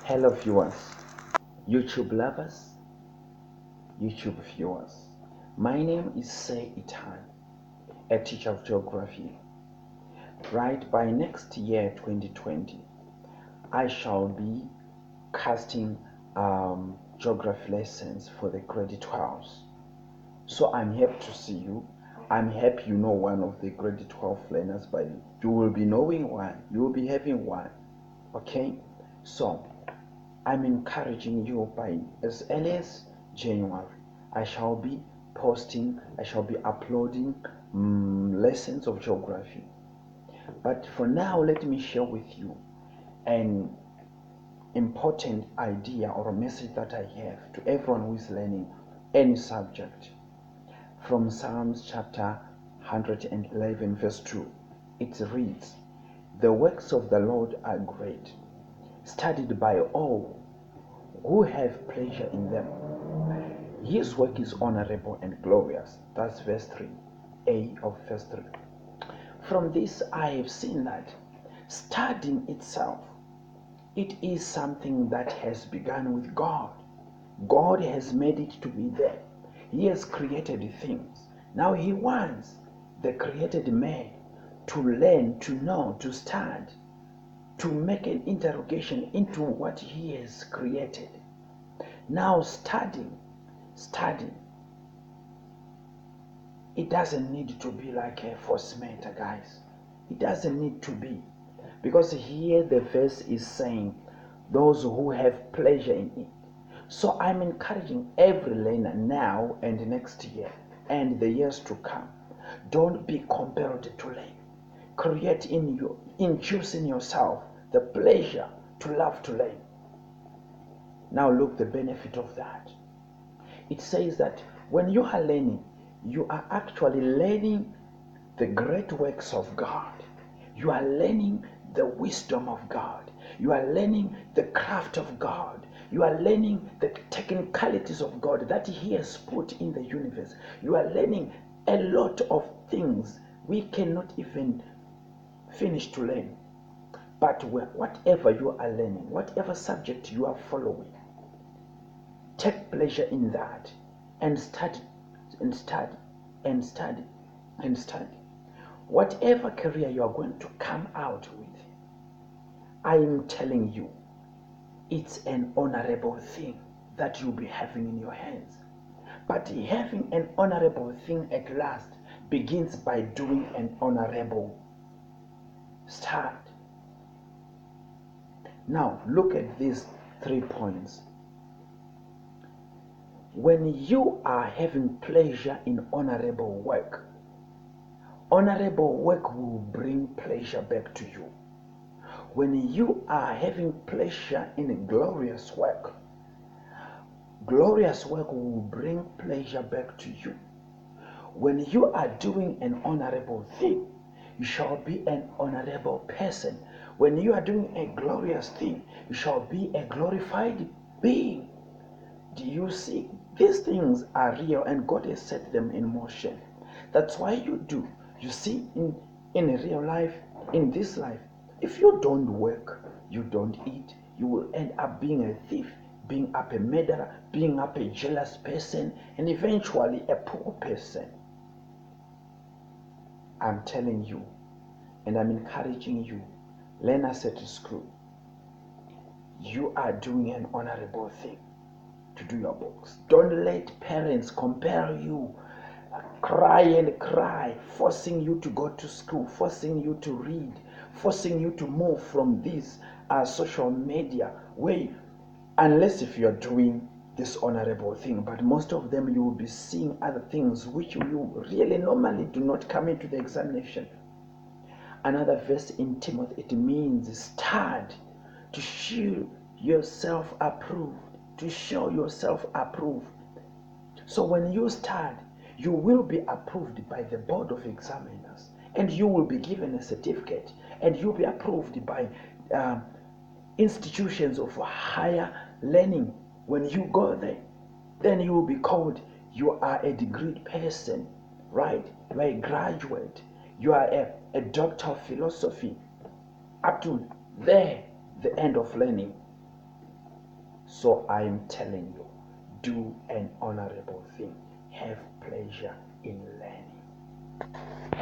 Hello viewers, YouTube lovers, YouTube viewers. My name is Say Itan, a teacher of geography. Right by next year 2020, I shall be casting geography lessons for the grade 12s. So I'm happy to see you. I'm happy you know one of the grade 12 learners, but you will be knowing one. You will be having one. Okay? So I'm encouraging you by as early as January. I shall be uploading lessons of geography. But for now, let me share with you an important idea or a message that I have to everyone who is learning any subject. From Psalms chapter 111, verse 2, it reads, "The works of the Lord are great, studied by all who have pleasure in them. His work is honorable and glorious." That's verse 3a of verse 3. From this, I have seen that studying itself, it is something that has begun with God. God has made it to be there. He has created things. Now He wants the created man to learn, to know, to study, to make an interrogation into what He has created. Now studying, it doesn't need to be like a force matter, guys. It doesn't need to be. Because here the verse is saying, those who have pleasure in it. So I'm encouraging every learner now and next year and the years to come. Don't be compelled to learn. Create in you, induce in yourself the pleasure to love to learn. Now look the benefit of that. It says that when you are learning, you are actually learning the great works of God. You are learning the wisdom of God. You are learning the craft of God. You are learning the technicalities of God that He has put in the universe. You are learning a lot of things we cannot even finish to learn. But whatever you are learning, whatever subject you are following, take pleasure in that and study and study and study and study. Whatever career you are going to come out with, I am telling you, it's an honorable thing that you'll be having in your hands. But having an honorable thing at last begins by doing an honorable start. Now look at these 3 points. When you are having pleasure in honorable work will bring pleasure back to you. When you are having pleasure in glorious work will bring pleasure back to you. When you are doing an honorable thing, you shall be an honorable person. When you are doing a glorious thing, you shall be a glorified being. Do you see? These things are real and God has set them in motion. That's why you do. You see, in real life, in this life, if you don't work, you don't eat, you will end up being a thief, being up a murderer, being up a jealous person, and eventually a poor person. I'm telling you, and I'm encouraging you, learners at school, you are doing an honorable thing to do your books. Don't let parents compare you, cry and cry, forcing you to go to school, forcing you to read, forcing you to move from this social media where, unless if you're doing this honorable thing, but most of them you will be seeing other things which you really normally do not come into the examination. Another verse in Timothy, it means study to show yourself approved, to show yourself approved. So when you study, you will be approved by the board of examiners, and you will be given a certificate, and you'll be approved by institutions of higher learning. When you go there, then you will be called, you are a degreed person, right? You are a graduate, you are a doctor of philosophy, up to there, the end of learning. So I am telling you, do an honorable thing. Have pleasure in learning.